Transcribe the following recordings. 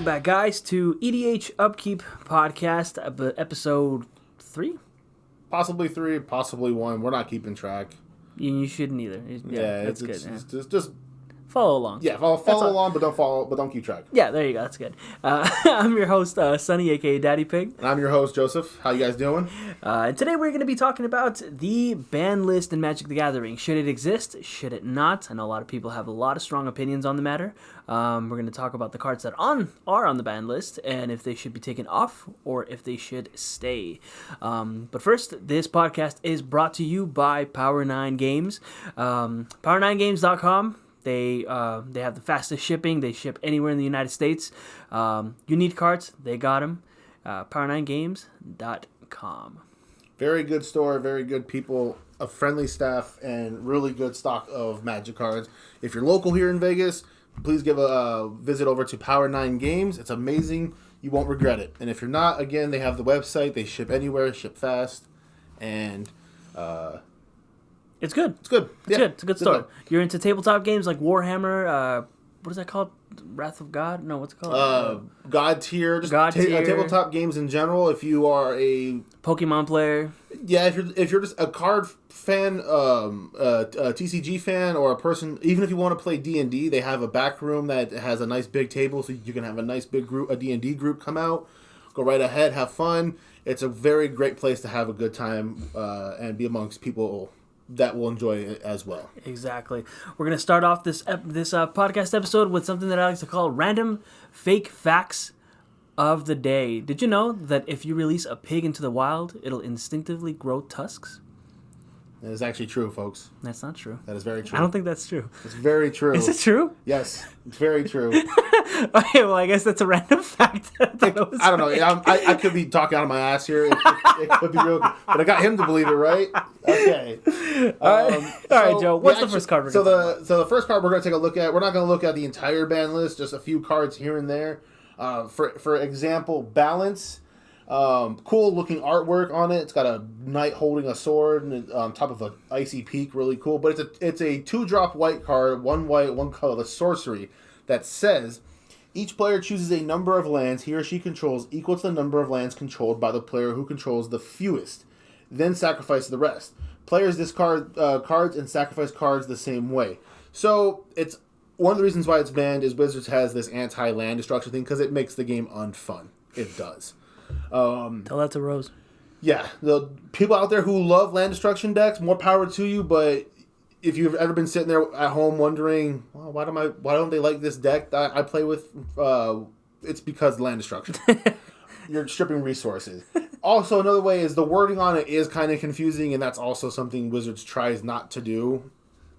Welcome back, guys, to EDH Upkeep Podcast, episode 3? Possibly 3, possibly 1. We're not keeping track. You shouldn't either. That's good. It's just follow along. Yeah, follow along, but don't keep track. Yeah, there you go. That's good. I'm your host, Sonny, aka Daddy Pig. And I'm your host, Joseph. How you guys doing? And today we're going to be talking about the ban list in Magic the Gathering. Should it exist? Should it not? I know a lot of people have a lot of strong opinions on the matter. We're going to talk about the cards that are on the ban list and if they should be taken off or if they should stay. But first, this podcast is brought to you by Power9 Games. Power9games.com. They have the fastest shipping. They ship anywhere in the United States. You need cards, they got them. Power9games.com. Very good store, very good people, a friendly staff, and really good stock of Magic cards. If you're local here in Vegas, please give a visit over to Power9 Games. It's amazing. You won't regret it. And if you're not, again, they have the website. They ship anywhere, ship fast, and it's good. It's good. It's good. It's a good store. You're into tabletop games like Warhammer. What is that called? Wrath of God? No, what's it called? God tier. Just God tier. Tabletop games in general. If you are a Pokemon player. Yeah, if you're just a card fan, a TCG fan, or a person, even if you want to play D&D, they have a back room that has a nice big table, so you can have a nice big group, a D&D group come out. Go right ahead, have fun. It's a very great place to have a good time and be amongst people that will enjoy it as well. Exactly. We're going to start off this podcast episode with something that I like to call random fake facts of the day. Did you know that if you release a pig into the wild, it'll instinctively grow tusks? That is actually true, folks. That's not true. That is very true. I don't think that's true. It's very true. Is it true? Yes, it's very true. Okay, well, I guess that's a random fact. I don't know. I could be talking out of my ass here. It could be real, but I got him to believe it, right? Okay. All right, Joe. What's the first card we're going to talk about? So the first card we're going to take a look at, we're not going to look at the entire ban list, just a few cards here and there. For example, Balance. Cool looking artwork on it. It's got a knight holding a sword and on top of an icy peak. Really cool. But it's a 2-drop white card, 1 white, 1 colorless sorcery that says each player chooses a number of lands he or she controls equal to the number of lands controlled by the player who controls the fewest. Then sacrifice the rest. Players discard cards and sacrifice cards the same way. So it's one of the reasons why it's banned is Wizards has this anti-land destruction thing because it makes the game unfun. It does. Tell that to Rose. Yeah, the people out there who love land destruction decks, more power to you. But if you've ever been sitting there at home wondering, well, why don't they like this deck that I play with? It's because land destruction. You're stripping resources. Also, another way is the wording on it is kind of confusing, and that's also something Wizards tries not to do.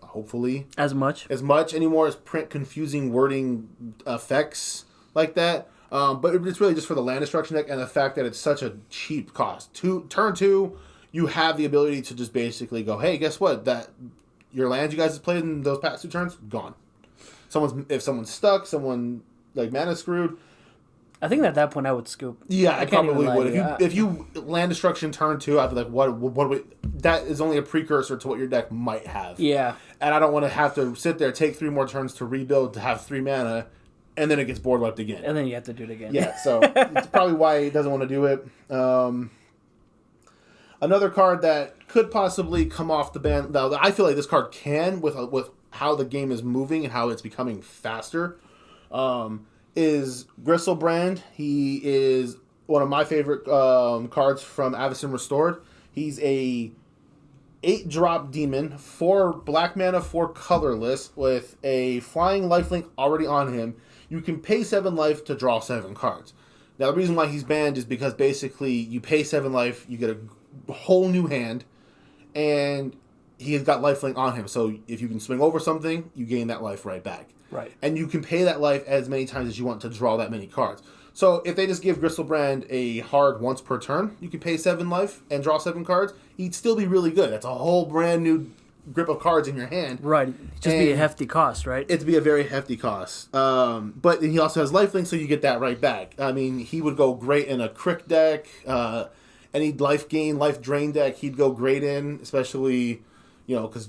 Hopefully, as much anymore as print confusing wording effects like that. But it's really just for the land destruction deck and the fact that it's such a cheap cost. Turn 2, you have the ability to just basically go, hey, guess what? That your lands you guys have played in those past 2 turns, gone. If someone's stuck, someone like mana screwed. I think at that point I would scoop. Yeah, I probably would. If you land destruction turn 2, I'd be like, what that is only a precursor to what your deck might have. Yeah. And I don't want to have to sit there, take 3 more turns to rebuild to have 3 mana. And then it gets board wiped again. And then you have to do it again. Yeah, so it's probably why he doesn't want to do it. Another card that could possibly come off the ban, though I feel like this card can with how the game is moving and how it's becoming faster, is Grisha Brand. He is one of my favorite cards from Avacyn Restored. He's a 8-drop demon, 4 black mana, 4 colorless, with a flying lifelink already on him. You can pay 7 life to draw 7 cards. Now, the reason why he's banned is because basically you pay 7 life, you get a whole new hand, and he has got lifelink on him. So if you can swing over something, you gain that life right back. Right. And you can pay that life as many times as you want to draw that many cards. So if they just give Grisha Brand a hard once per turn, you can pay 7 life and draw 7 cards. He'd still be really good. That's a whole brand new grip of cards in your hand. Right. Just be a hefty cost, right? It'd be a very hefty cost. But he also has lifelink, so you get that right back. I mean, he would go great in a Crick deck. Any life gain, life drain deck, he'd go great in, especially, because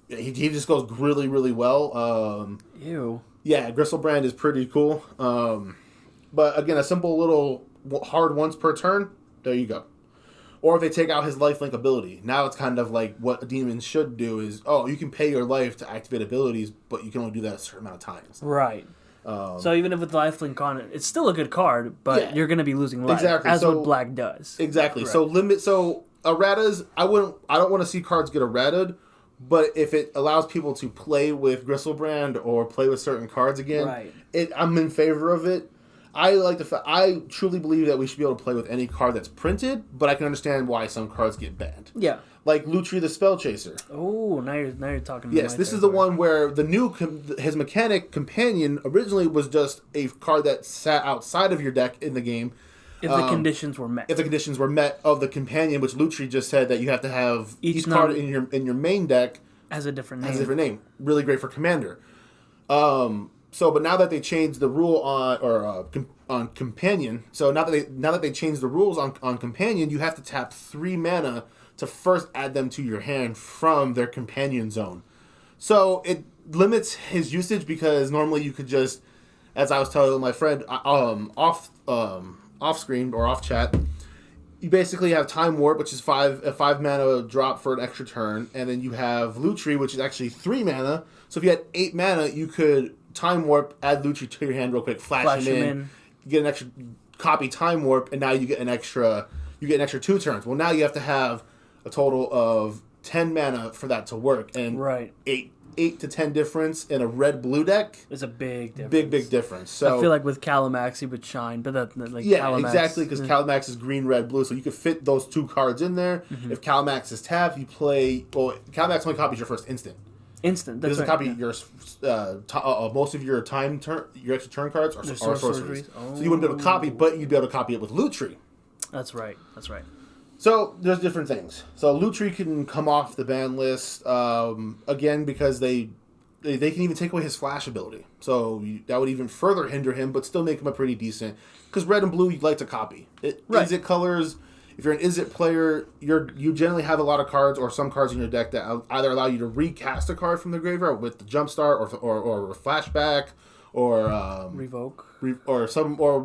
he just goes really, really well. Ew. Yeah, Grisha Brand is pretty cool. But again, a simple little hard once per turn, there you go. Or if they take out his lifelink ability, now it's kind of like what a demon should do is, you can pay your life to activate abilities, but you can only do that a certain amount of times. Right. So even if with the lifelink on it, it's still a good card, but you're going to be losing life, as what black does. Exactly. Correct. So erratas, I don't want to see cards get errated, but if it allows people to play with Grisha Brand or play with certain cards again, I'm in favor of it. I truly believe that we should be able to play with any card that's printed, but I can understand why some cards get banned. Yeah. Like Lutri the Spell Chaser. Oh, now you're talking. Yes, this is the one where his mechanic companion originally was just a card that sat outside of your deck in the game. If the conditions were met. If the conditions were met of the companion, which Lutri just said that you have to have each card in your main deck has a different name. Really great for Commander. But now that they changed the rule on Companion, so now that they changed the rules on Companion, you have to tap 3 mana to first add them to your hand from their Companion zone. So it limits his usage because normally you could just, as I was telling my friend off screen or off chat, you basically have Time Warp, which is a 5 mana drop for an extra turn, and then you have Lutri, which is actually 3 mana. So if you had 8 mana, you could Time Warp, add Lutri to your hand real quick, flash him in, you get an extra copy Time Warp, and now you get an extra 2 turns. Well, now you have to have a total of 10 mana for that to work, and 8 to 10 difference in a red-blue deck is a big difference. Big difference. So I feel like with Calamax he would shine, but Calamax, exactly, because Calamax is green, red, blue, so you could fit those 2 cards in there. Mm-hmm. If Calamax is tapped, you play. Well, Calamax only copies your first instant. That's it doesn't copy your most of your your extra turn cards are sorceries. Oh. So you wouldn't be able to copy, but you'd be able to copy it with Lutri. That's right. So there's different things. So Lutri can come off the ban list again because they can even take away his flash ability. So that would even further hinder him, but still make him a pretty decent. Because red and blue you'd like to copy. Izzet colors. If you're an Izzet player, you generally have a lot of cards or some cards in your deck that either allow you to recast a card from the graveyard with the Jumpstart or Flashback or Revoke or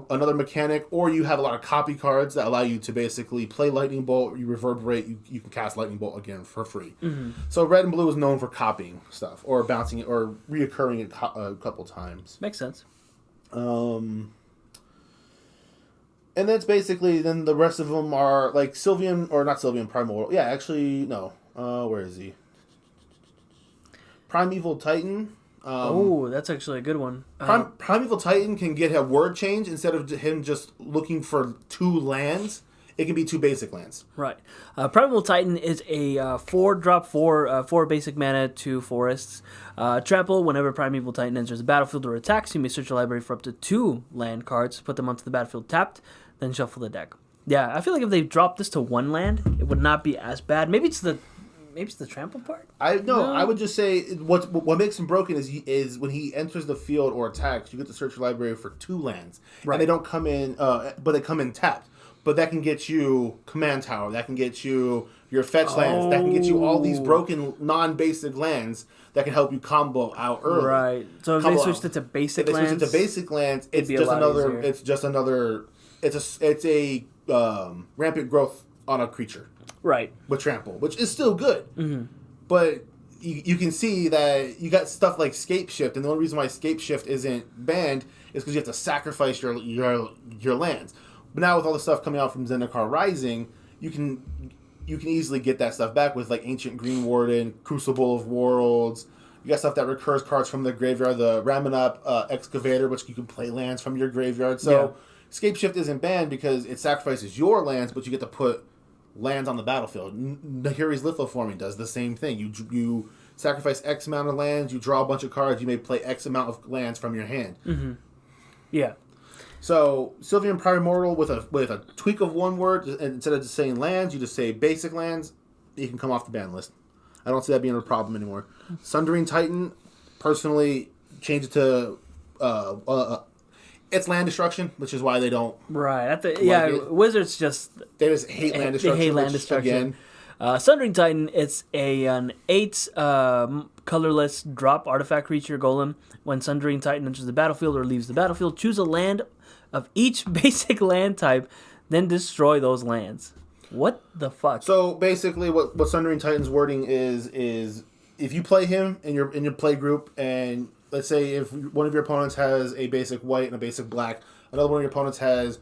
another mechanic, or you have a lot of copy cards that allow you to basically play Lightning Bolt. You reverberate, you can cast Lightning Bolt again for free. Mm-hmm. So red and blue is known for copying stuff or bouncing it or reoccurring it a couple times. Makes sense. And that's basically, then the rest of them are like Sylvian, or not Sylvian, Primeval. Yeah, actually, no. Where is he? Primeval Titan. That's actually a good one. Primeval Titan can get a word change instead of him just looking for 2 lands. It can be 2 basic lands. Right. Primeval Titan is a 4-drop, 4 basic mana, 2 forests. Trample, whenever Primeval Titan enters the battlefield or attacks, you may search your library for up to 2 land cards, put them onto the battlefield tapped, then shuffle the deck. Yeah, I feel like if they dropped this to 1 land, it would not be as bad. Maybe it's the trample part? I would just say what makes him broken is when he enters the field or attacks, you get to search your library for 2 lands. Right. And they don't come in, but they come in tapped. But that can get you Command Tower. That can get you your fetch lands. That can get you all these broken non-basic lands that can help you combo out early. Right. So if they switched it to basic lands, it's a rampant growth on a creature. Right. With trample, which is still good. Mm-hmm. But you can see that you got stuff like Scape Shift, and the only reason why Scape Shift isn't banned is because you have to sacrifice your lands. But now with all the stuff coming out from Zendikar Rising, you can easily get that stuff back with like Ancient Green Warden, Crucible of Worlds. You got stuff that recurs cards from the graveyard, the Ramunap Excavator, which you can play lands from your graveyard. So Scape Shift isn't banned because it sacrifices your lands, but you get to put lands on the battlefield. Nahiri's Lithoforming does the same thing. You sacrifice X amount of lands, you draw a bunch of cards, you may play X amount of lands from your hand. Mm-hmm. Yeah. So Sylvian Primordial with a tweak of 1 word, instead of just saying lands, you just say basic lands. You can come off the ban list. I don't see that being a problem anymore. Sundering Titan, personally, change it to it's land destruction, which is why they don't. Right. Wizards they just hate land destruction. They hate land destruction. Sundering Titan, it's an 8 colorless drop artifact creature golem. When Sundering Titan enters the battlefield or leaves the battlefield, choose a land of each basic land type, then destroy those lands. What the fuck? So basically, what Sundering Titan's wording is if you play him in your play group, and let's say if one of your opponents has a basic white and a basic black, another one of your opponents has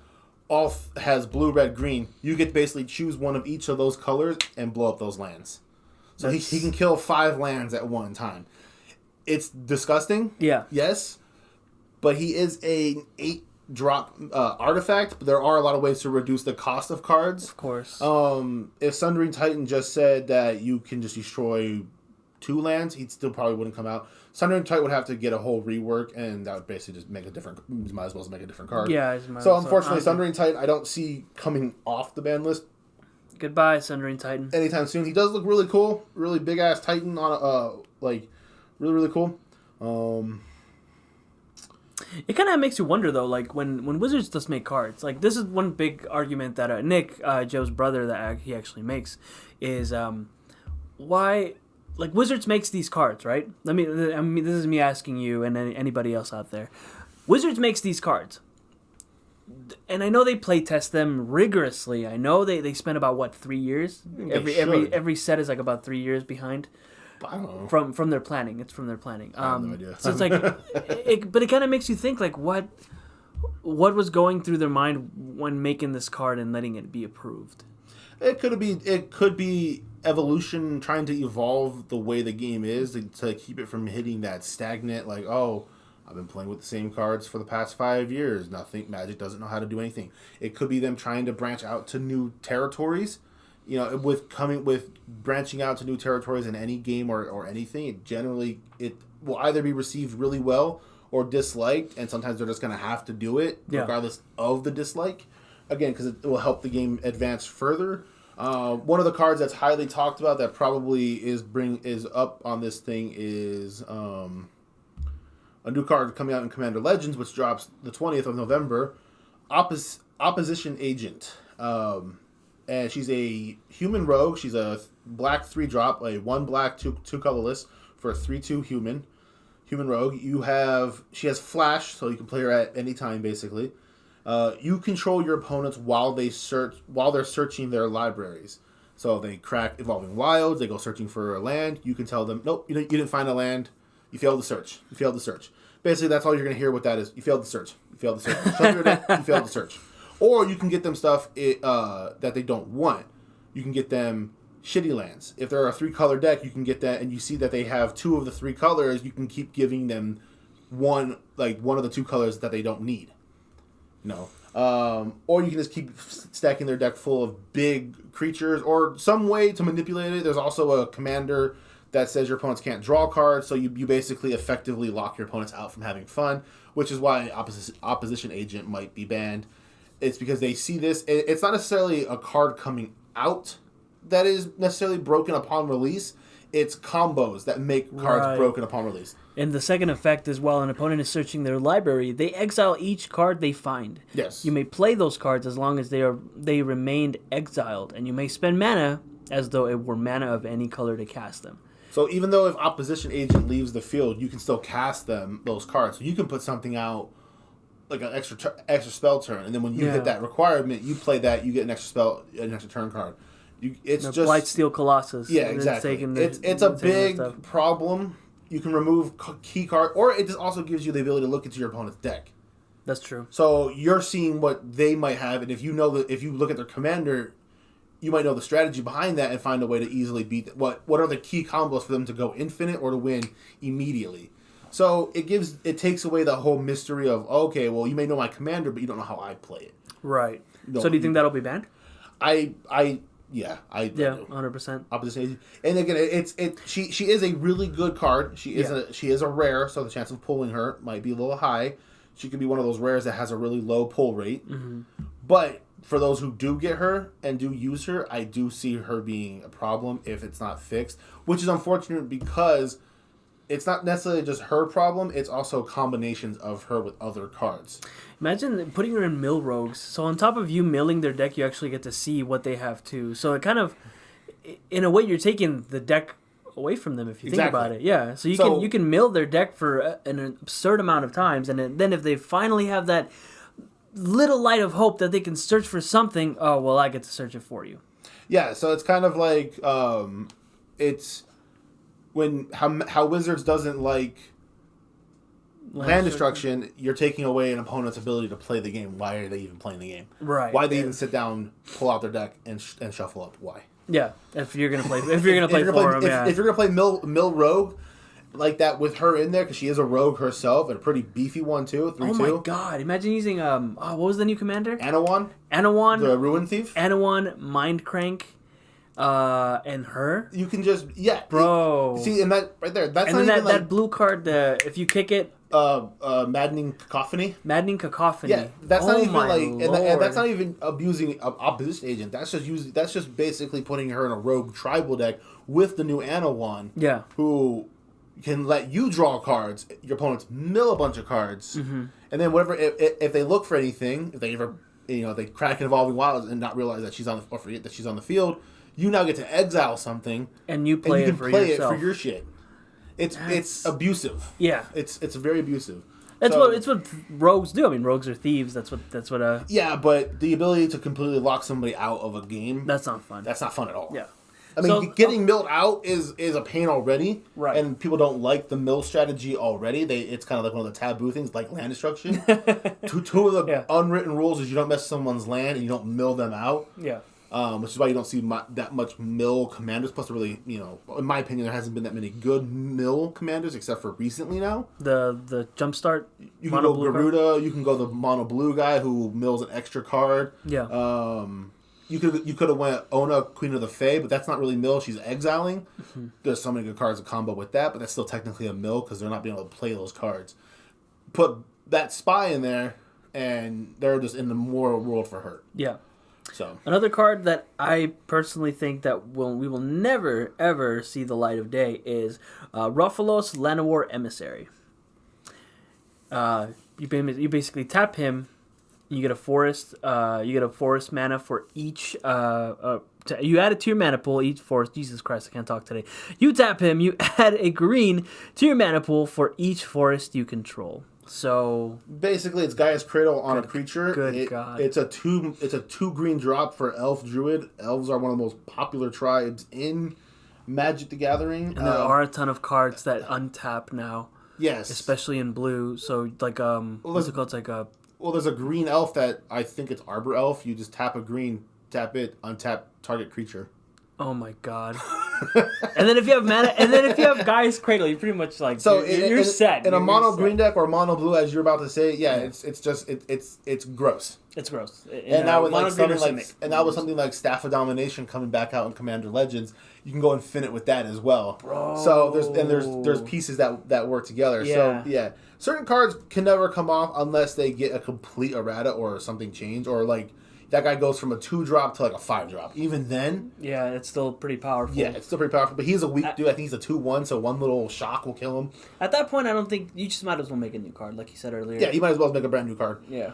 blue, red, green, you get to basically choose one of each of those colors and blow up those lands. So he can kill 5 lands at one time. It's disgusting. Yeah. Yes, but he is a 8-drop artifact. But there are a lot of ways to reduce the cost of cards. Of course. If Sundering Titan just said that you can just destroy 2 lands, he still probably wouldn't come out. Sundering Titan would have to get a whole rework, and that would basically just make a different. Might as well make a different card. Yeah. So unfortunately, Sundering Titan I don't see coming off the ban list. Goodbye, Sundering Titan. Anytime soon. He does look really cool. Really big ass Titan on really really cool. It kind of makes you wonder though, like when Wizards does make cards, like this is one big argument that Nick, Joe's brother, that he actually makes, is why, like Wizards makes these cards, right? I mean, this is me asking you and anybody else out there. Wizards makes these cards, and I know they play test them rigorously. I know they spend about 3 years. Every set is like about 3 years behind. I don't know. From their planning. It's from their planning. I have no idea. So it's like, but it kind of makes you think like what was going through their mind when making this card and letting it be approved. It could be evolution trying to evolve the way the game is to keep it from hitting that stagnant, like, oh, I've been playing with the same cards for the past 5 years. Magic doesn't know how to do anything. It could be them trying to branch out to new territories. You know, with branching out to new territories in any game or anything, it will either be received really well or disliked, and sometimes they're just going to have to do it regardless of the dislike. Again, because it will help the game advance further. One of the cards that's highly talked about that probably is up on this thing is a new card coming out in Commander Legends, which drops the 20th of November. Opposition Agent. And she's a human rogue. She's a black 3-drop, a 1 black, 2 colorless for a 3/2 human rogue. She has flash, so you can play her at any time basically. You control your opponents while they're searching their libraries. So they crack Evolving Wilds, they go searching for a land. You can tell them, nope, you didn't find a land. You failed the search. Basically, that's all you're going to hear what that is. You failed the search. Show me your deck. You failed the search. Or you can get them stuff that they don't want. You can get them shitty lands. If they're a 3-color deck, you can get that, and you see that they have 2 of the 3 colors, you can keep giving them one of the 2 colors that they don't need. Or you can just keep stacking their deck full of big creatures, or some way to manipulate it. There's also a commander that says your opponents can't draw cards, so you basically effectively lock your opponents out from having fun, which is why Opposition Agent might be banned. It's because they see this. It's not necessarily a card coming out that is necessarily broken upon release. It's combos that make cards broken upon release. And the second effect is while an opponent is searching their library, they exile each card they find. Yes. You may play those cards as long as they remained exiled, and you may spend mana as though it were mana of any color to cast them. So even though if Opposition Agent leaves the field, you can still cast those cards. So you can put something out like an extra spell turn, and then when you hit that requirement, you play that, you get an extra turn card. It's just Blightsteel Colossus. Yeah, exactly. It's a big problem. You can remove key card, or it just also gives you the ability to look into your opponent's deck. That's true. So you're seeing what they might have, and if you look at their commander, you might know the strategy behind that and find a way to easily beat what are the key combos for them to go infinite or to win immediately. So it takes away the whole mystery of, okay, well, you may know my commander, but you don't know how I play it. Right. So do you think that'll be banned? Yeah, 100%. Opposition Agent. And again, she is a really good card. She is a rare, so the chance of pulling her might be a little high. She could be one of those rares that has a really low pull rate. Mm-hmm. But for those who do get her and do use her, I do see her being a problem if it's not fixed, which is unfortunate because it's not necessarily just her problem, it's also combinations of her with other cards. Imagine putting her in mill rogues. So on top of you milling their deck, you actually get to see what they have too. So it kind of, in a way, you're taking the deck away from them if you think about it. Yeah. So you can mill their deck for an absurd amount of times, and then if they finally have that little light of hope that they can search for something. Oh, well, I get to search it for you. Yeah, so it's kind of like it's when how Wizards doesn't like land destruction. You're taking away an opponent's ability to play the game. Why are they even playing the game? Right. Why they even sit down, pull out their deck, and shuffle up? Why? Yeah, if you're gonna play, for them, yeah. If you're gonna play Mill Rogue like that with her in there, because she is a rogue herself and a pretty beefy one too. 3/2. Oh my god! Imagine using what was the new commander? Anawan, the Ruin Thief. Anawan, Mind Crank, and her. You can just bro. See, and that right there. That's and not then even that blue card. If you kick it. Maddening Cacophony. Maddening Cacophony. Yeah, that's not even like, and that's not even abusing opposition agent. That's just basically putting her in a rogue tribal deck with the new Anawan. Yeah, who can let you draw cards. Your opponents mill a bunch of cards, and then whatever. If they look for anything, if they ever they crack an Evolving Wilds and not realize that she's on the or forget that she's on the field, you now get to exile something, and you play it for yourself. It for your shit. It's abusive. Yeah, it's very abusive. It's what rogues do. I mean, rogues are thieves. That's what. Yeah, but the ability to completely lock somebody out of a game. That's not fun. That's not fun at all. Yeah. I mean, getting milled out is a pain already. Right. And people don't like the mill strategy already. It's kind of like one of the taboo things, like land destruction. Two of the unwritten rules is you don't mess someone's land and you don't mill them out. Yeah. Which is why you don't see that much mill commanders. Plus, really, in my opinion, there hasn't been that many good mill commanders except for recently now. The jumpstart. You can go Garuda. You can go the mono blue guy who mills an extra card. Yeah. You could have went Ona, Queen of the Fae, but that's not really mill. She's exiling. Mm-hmm. There's so many good cards to combo with that, but that's still technically a mill because they're not being able to play those cards. Put that spy in there, and they're just in the moral world for hurt. Yeah. So another card that I personally think that we will never ever see the light of day is Ruffalos Llanowar Emissary. You basically tap him. You get a forest. You get a forest mana for each. You add it to your mana pool. Each forest. Jesus Christ, I can't talk today. You tap him. You add a green to your mana pool for each forest you control. So basically, it's Gaia's Cradle on a creature. Good God! It's a 2 green drop for Elf Druid. Elves are one of the most popular tribes in Magic the Gathering, and there are a ton of cards that untap now. Yes, especially in blue. So like what's it called? It's like a there's a green elf that I think it's Arbor Elf. You just tap a green, tap it, untap target creature. Oh my God! And then if you have mana, and then if you have Gaia's Cradle, you pretty much like you're set. In a mono green deck or mono blue, as you're about to say, it's just it's gross. It's gross. And now with something like Staff of Domination coming back out in Commander Legends, you can go infinite with that as well. Bro. So there's pieces that work together. Yeah. So yeah, certain cards can never come off unless they get a complete errata or something changed, or like that guy goes from a 2-drop to like a 5-drop. Even then, yeah, it's still pretty powerful. Yeah, it's still pretty powerful. But he's a weak dude. I think he's a 2/1, so one little shock will kill him. At that point, I don't think you just might as well make a new card, like you said earlier. Yeah, you might as well make a brand new card. Yeah.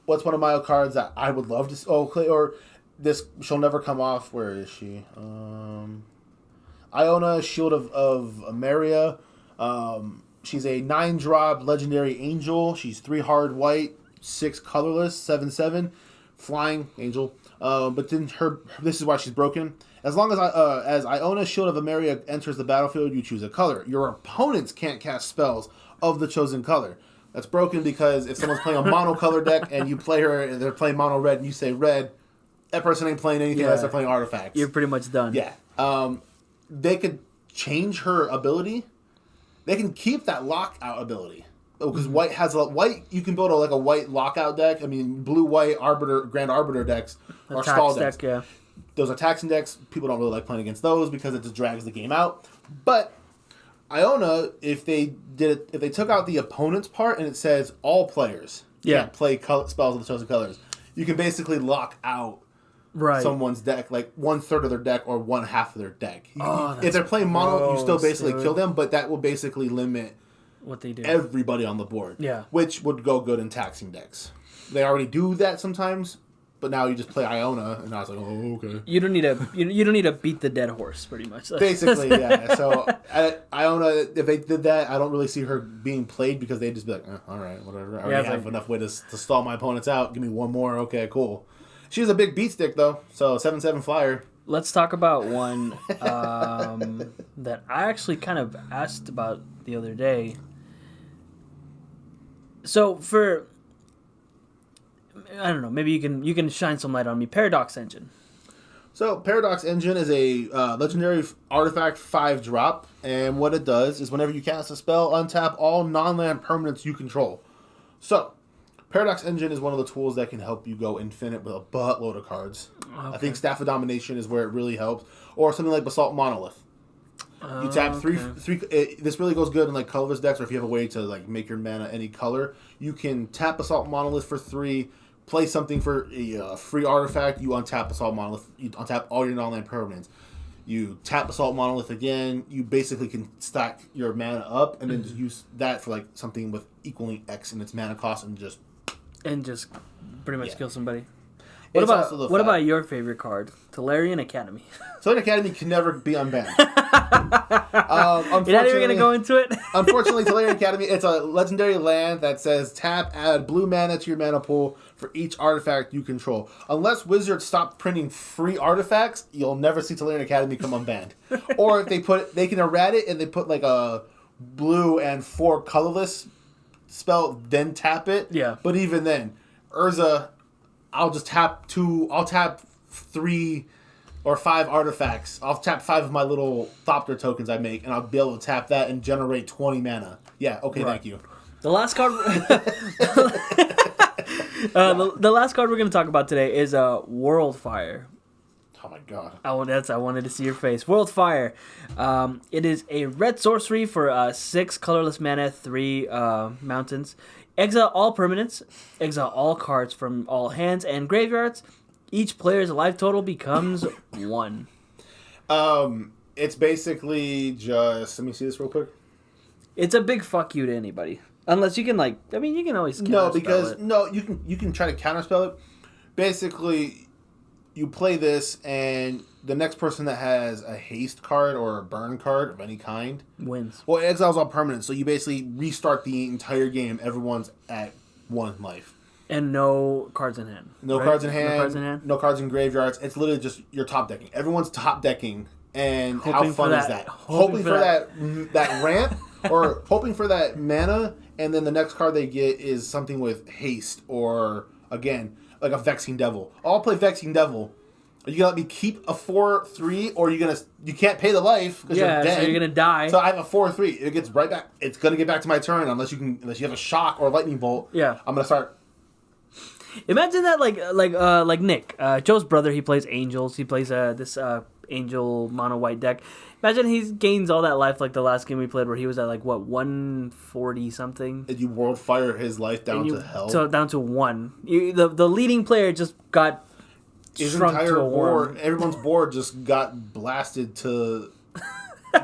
What's one of my cards that I would love to? Or this she'll never come off. Where is she? Iona, Shield of Ameria. She's a 9-drop legendary angel. She's 3 hard white, 6 colorless, 7/7. Flying angel, but then this is why she's broken. As long as Iona, Shield of Ameria enters the battlefield, you choose a color. Your opponents can't cast spells of the chosen color. That's broken because if someone's playing a monocolor deck and you play her and they're playing mono red and you say red, that person ain't playing anything unless they're playing artifacts. You're pretty much done. Yeah. They could change her ability. They can keep that lockout ability. Because white has white, you can build a white lockout deck. I mean, blue-white Grand Arbiter decks are stall decks. Yeah. Those are taxing decks. People don't really like playing against those because it just drags the game out. But Iona, if they took out the opponent's part and it says all players can't play spells of the chosen colors, you can basically lock out someone's deck, like 1/3 of their deck or 1/2 of their deck. If they're playing mono, you still basically kill them, but that will basically limit what they do. Everybody on the board. Yeah. Which would go good in taxing decks. They already do that sometimes, but now you just play Iona, and I was like, oh, okay. You don't need to beat the dead horse, pretty much. Basically, yeah. So Iona, if they did that, I don't really see her being played because they'd just be like, all right, whatever. I already have enough way to stall my opponents out. Give me one more. Okay, cool. She's a big beat stick, though, so 7/7 flyer. Let's talk about one that I actually kind of asked about the other day. So I don't know, maybe you can shine some light on me. Paradox Engine. So Paradox Engine is a legendary artifact 5-drop, and what it does is whenever you cast a spell, untap all non-land permanents you control. So Paradox Engine is one of the tools that can help you go infinite with a buttload of cards. Okay. I think Staff of Domination is where it really helps, or something like Basalt Monolith. You tap three. This really goes good in like colorless decks, or if you have a way to like make your mana any color, you can tap Basalt Monolith for 3. Play something for a free artifact. You untap Assault Monolith. You untap all your non-land permanents. You tap Assault Monolith again. You basically can stack your mana up and then just use that for like something with equaling X in its mana cost and just pretty much kill somebody. What about your favorite card, Hilarion Academy? Hilarion Academy can never be unbanned. You're not even gonna go into it. Unfortunately, Hilarion Academy, it's a legendary land that says tap, add blue mana to your mana pool for each artifact you control. Unless Wizards stop printing free artifacts, you'll never see Hilarion Academy come unbanned. Or if they can errata it and they put like a blue and 4 colorless spell, then tap it. Yeah. But even then, Urza, I'll tap 3 or 5 artifacts. I'll tap 5 of my little Thopter tokens I make, and I'll be able to tap that and generate 20 mana. Yeah, okay, right. Thank you. The last card... the last card we're going to talk about today is World Fire. Oh my god. I wanted to see your face. World Fire. It is a red sorcery for 6 colorless mana, 3 mountains. Exile all permanents. Exile all cards from all hands and graveyards. Each player's life total becomes 1. It's basically just... Let me see this real quick. It's a big fuck you to anybody. Unless you can, you can always counterspell it. You can try to counterspell it. Basically, you play this, and the next person that has a haste card or a burn card of any kind wins. Well, exile's all permanent, so you basically restart the entire game. Everyone's at 1 life. And no cards in hand. No cards in hand. No cards in graveyards. It's literally just you're top decking. Everyone's top decking, and how fun is that? Hoping for that ramp, or hoping for that mana, and then the next card they get is something with haste, or again like a Vexing Devil. I'll play Vexing Devil. Are you gonna let me keep a 4/3, or you can't pay the life because you're dead? So you're gonna die. So I have a 4/3. It gets right back. It's gonna get back to my turn unless you have a shock or a lightning bolt. Yeah, I'm gonna start. Imagine that like Nick, Joe's brother. He plays Angels. He plays this Angel mono white deck. Imagine he gains all that life like the last game we played where he was at 140 something. And you World Fire his life down to hell. So down to 1. The leading player just got his shrunk entire to a board. Everyone's board just got blasted to.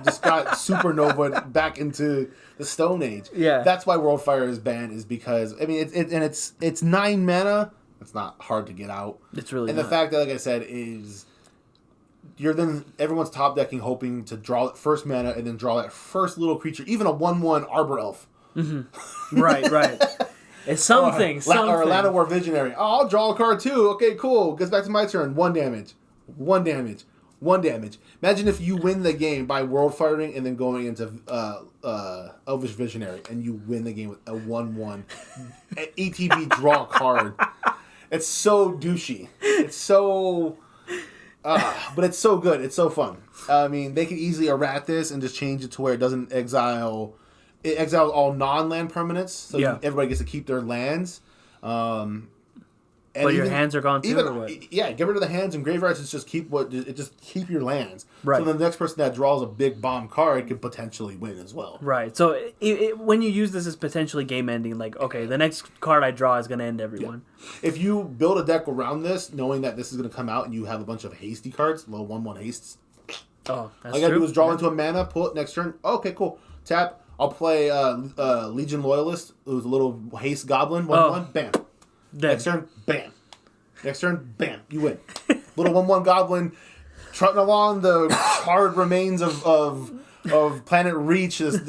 Just got supernova back into the Stone Age. Yeah, that's why World Fire is banned. Is because it's 9 mana. It's not hard to get out. It's really and not. The fact that, like I said, is everyone's top decking, hoping to draw that first mana and then draw that first little creature, even a 1/1 Arbor Elf. Mm-hmm. Right. It's something. Or a Land of War Visionary. Oh, I'll draw a card too. Okay, cool. Gets back to my turn. 1 damage. 1 damage. 1 damage. Imagine if you win the game by World Firing and then going into Elvish Visionary and you win the game with a 1/1 ETB draw card. It's so douchey. It's so... but it's so good. It's so fun. I mean, they could easily errata this and just change it to where it doesn't exile... It exiles all non-land permanents, so everybody gets to keep their lands. But your hands are gone too, or what? Yeah, get rid of the hands and graveyards. Just keep your lands. Right. So the next person that draws a big bomb card could potentially win as well. Right. So when you use this as potentially game ending, the next card I draw is going to end everyone. Yeah. If you build a deck around this, knowing that this is going to come out and you have a bunch of hasty cards, low 1/1 hastes. Oh, that's all I got to do is draw into a mana, pull it next turn. Okay, cool. Tap. I'll play Legion Loyalist, who's a little haste goblin. 1/1. Bam. Dead. Next turn, bam. Next turn, bam. You win. Little 1/1 goblin trotting along the charred remains of of Planet Reach is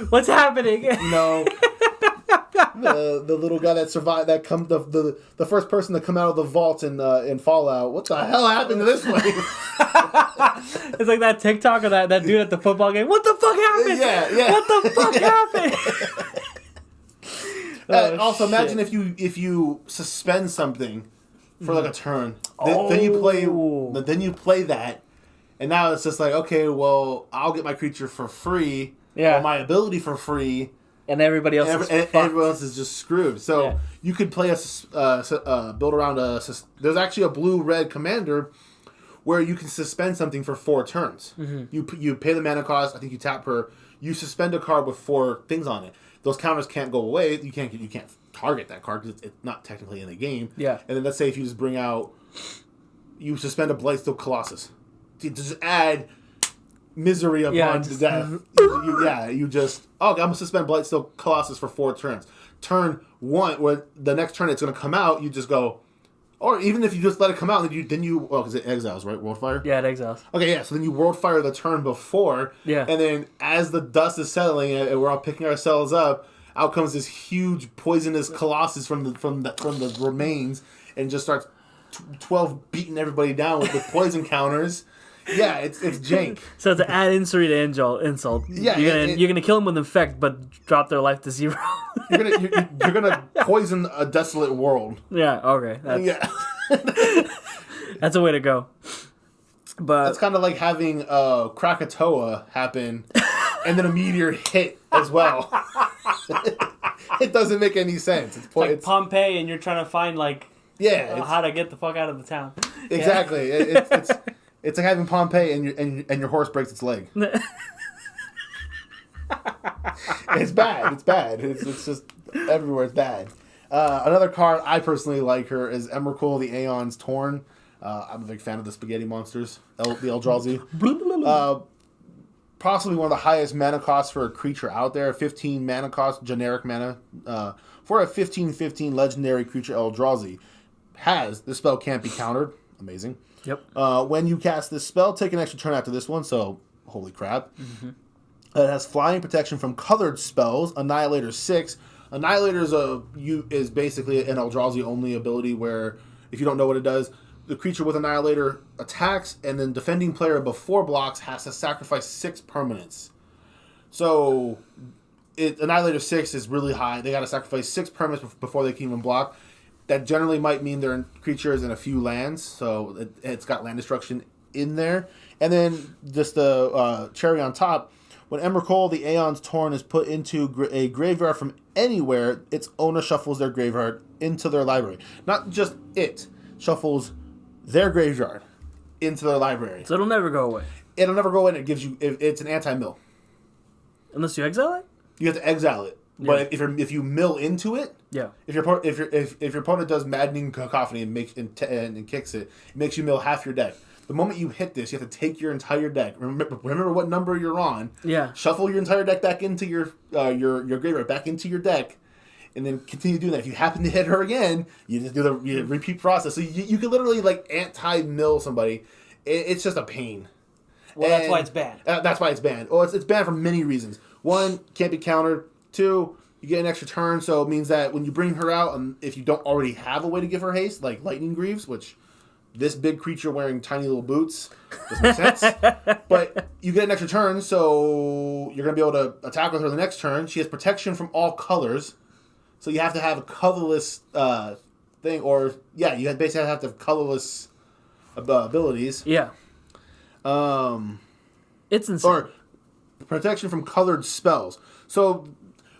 What's happening? The little guy that survived, that come the first person to come out of the vault in Fallout. What the hell happened to this place? It's like that TikTok of that dude at the football game. What the fuck happened? Yeah. What the fuck happened? Also, imagine if you suspend something for like a turn, then you play that, and now it's just like, okay, well, I'll get my creature for free, or my ability for free. And everybody else everyone else is just screwed. So you could play build around there's actually a blue-red commander where you can suspend something for 4 turns. Mm-hmm. You pay the mana cost. I think you tap her. You suspend a card with 4 things on it. Those counters can't go away. You can't target that card because it's not technically in the game. Yeah. And then let's say if you just bring out, you suspend a Blightsteel Colossus. To just add misery upon death. You just I'm gonna suspend Blightsteel Colossus for 4 turns. Turn 1, where the next turn it's gonna come out, you just go, or even if you just let it come out, then you because it exiles, right? World Fire. Yeah, it exiles. Okay, yeah. So then you World Fire the turn before. Yeah. And then as the dust is settling and we're all picking ourselves up, out comes this huge poisonous Colossus from the remains and just starts 12 beating everybody down with poison counters. Yeah, it's jank. So to add insult to insult, you're gonna kill them with infect, but drop their life to 0. you're gonna poison a desolate world. Yeah. Okay. That's a way to go. But that's kind of like having Krakatoa happen, and then a meteor hit as well. It doesn't make any sense. It's like Pompeii, and you're trying to find how to get the fuck out of the town. Exactly. Yeah. It's like having Pompeii and your horse breaks its leg. It's bad. It's just everywhere. It's bad. Another card I personally like her is Emrakul, the Aeon's Torn. I'm a big fan of the spaghetti monsters, the Eldrazi. Possibly one of the highest mana costs for a creature out there. 15 mana cost, generic mana. For a 15/15 legendary creature Eldrazi. The spell can't be countered. Amazing. Yep. When you cast this spell, take an extra turn after this one, so holy crap. Mm-hmm. It has flying protection from colored spells, Annihilator 6. Annihilator is basically an Eldrazi only ability where, if you don't know what it does, the creature with Annihilator attacks, and then defending player before blocks has to sacrifice 6 permanents. So Annihilator 6 is really high. They got to sacrifice 6 permanents before they can even block. That generally might mean they're creatures in a few lands, so it's got land destruction in there. And then just the cherry on top, when Emrakul, the Aeon's Torn, is put into a graveyard from anywhere, its owner shuffles their graveyard into their library. Not just shuffles their graveyard into their library. So it'll never go away. It'll never go away, and it gives you. It's an anti-mill. Unless you exile it? You have to exile it. Yeah. But if you mill into it, if your opponent does Maddening Cacophony and kicks it, it makes you mill half your deck. The moment you hit this, you have to take your entire deck. Remember what number you're on. Yeah. Shuffle your entire deck back into your graveyard, back into your deck, and then continue doing that. If you happen to hit her again, you just do the repeat process. So you can literally anti-mill somebody. It's just a pain. Well, that's why it's banned. That's why it's banned. Well, it's banned for many reasons. 1, can't be countered. 2, you get an extra turn, so it means that when you bring her out, if you don't already have a way to give her haste, like Lightning Greaves, which this big creature wearing tiny little boots doesn't make sense. But you get an extra turn, so you're going to be able to attack with her the next turn. She has protection from all colors, so you have to have a colorless thing, or you basically have to have colorless abilities. Yeah. It's insane. Or protection from colored spells. So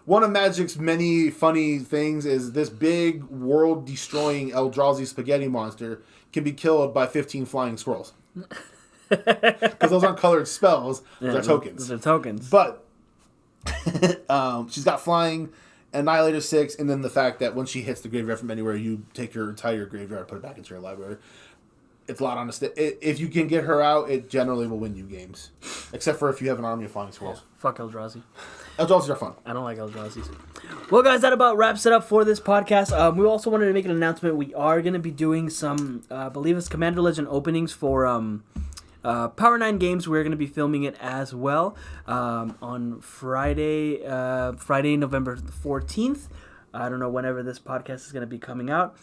one of Magic's many funny things is this big world-destroying Eldrazi spaghetti monster can be killed by 15 flying squirrels. Because those aren't colored spells, they're tokens. They're tokens. But she's got flying, Annihilator 6, and then the fact that when she hits the graveyard from anywhere, you take your entire graveyard, put it back into your library. It's a lot on if you can get her out, it generally will win you games. Except for if you have an army of flying squirrels. Yeah, fuck Eldrazi. Eldrazi are fun. I don't like Eldrazi's. Well, guys, that about wraps it up for this podcast. We also wanted to make an announcement. We are going to be doing some, I believe it's Commander Legend openings for Power9 Games, we're going to be filming it as well on Friday, November 14th. I don't know whenever this podcast is going to be coming out.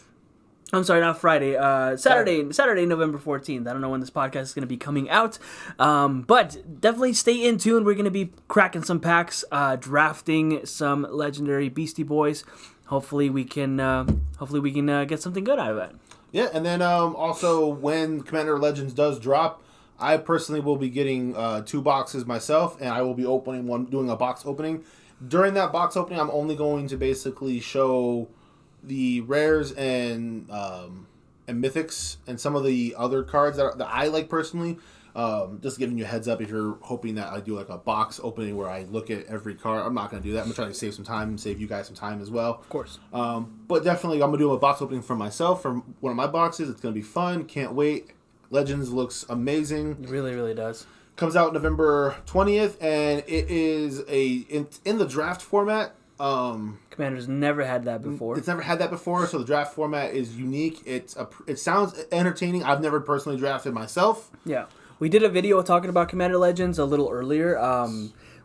I'm sorry, not Friday. Saturday, November 14th. I don't know when this podcast is going to be coming out. But definitely stay in tune. We're going to be cracking some packs, drafting some legendary Beastie Boys. Hopefully we can get something good out of it. Yeah, and then also when Commander Legends does drop, I personally will be getting 2 boxes myself, and I will be doing a box opening. During that box opening, I'm only going to basically show the rares and mythics and some of the other cards that I like personally. Just giving you a heads up if you're hoping that I do like a box opening where I look at every card. I'm not going to do that. I'm going to try to save some time and save you guys some time as well. Of course. But definitely I'm going to do a box opening for myself from one of my boxes. It's going to be fun. Can't wait. Legends looks amazing. It really, really does. Comes out November 20th, and it is in the draft format. Commander's never had that before. It's never had that before, so the draft format is unique. It sounds entertaining. I've never personally drafted myself. Yeah, we did a video talking about Commander Legends a little earlier.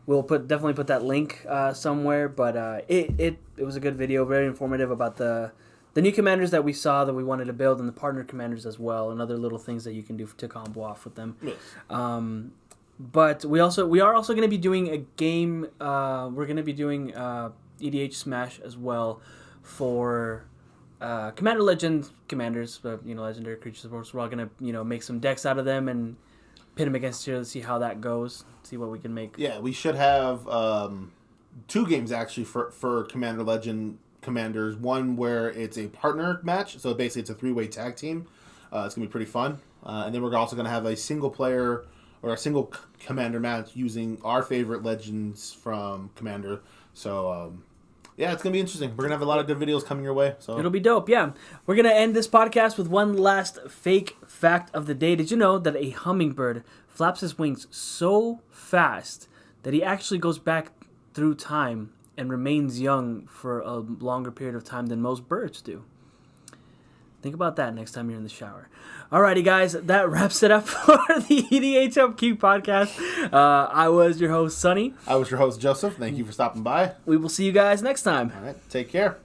We'll definitely put that link somewhere. But it was a good video, very informative about the new commanders that we saw that we wanted to build, and the partner commanders as well, and other little things that you can do to combo off with them. Yes. But we are also going to be doing a game. We're going to be doing EDH Smash as well for Commander Legend commanders, legendary creatures. We're all going to make some decks out of them and pit them against each other to see how that goes. See what we can make. Yeah, we should have 2 games actually for Commander Legend commanders. One where it's a partner match, so basically it's a 3-way tag team. It's going to be pretty fun. And then we're also going to have a single player or a single commander match using our favorite legends from Commander. So, yeah, it's going to be interesting. We're going to have a lot of good videos coming your way. So it'll be dope, yeah. We're going to end this podcast with one last fake fact of the day. Did you know that a hummingbird flaps his wings so fast that he actually goes back through time and remains young for a longer period of time than most birds do? Think about that next time you're in the shower. Alrighty, guys, that wraps it up for the EDHMQ podcast. I was your host, Sonny. I was your host, Joseph. Thank you for stopping by. We will see you guys next time. All right, take care.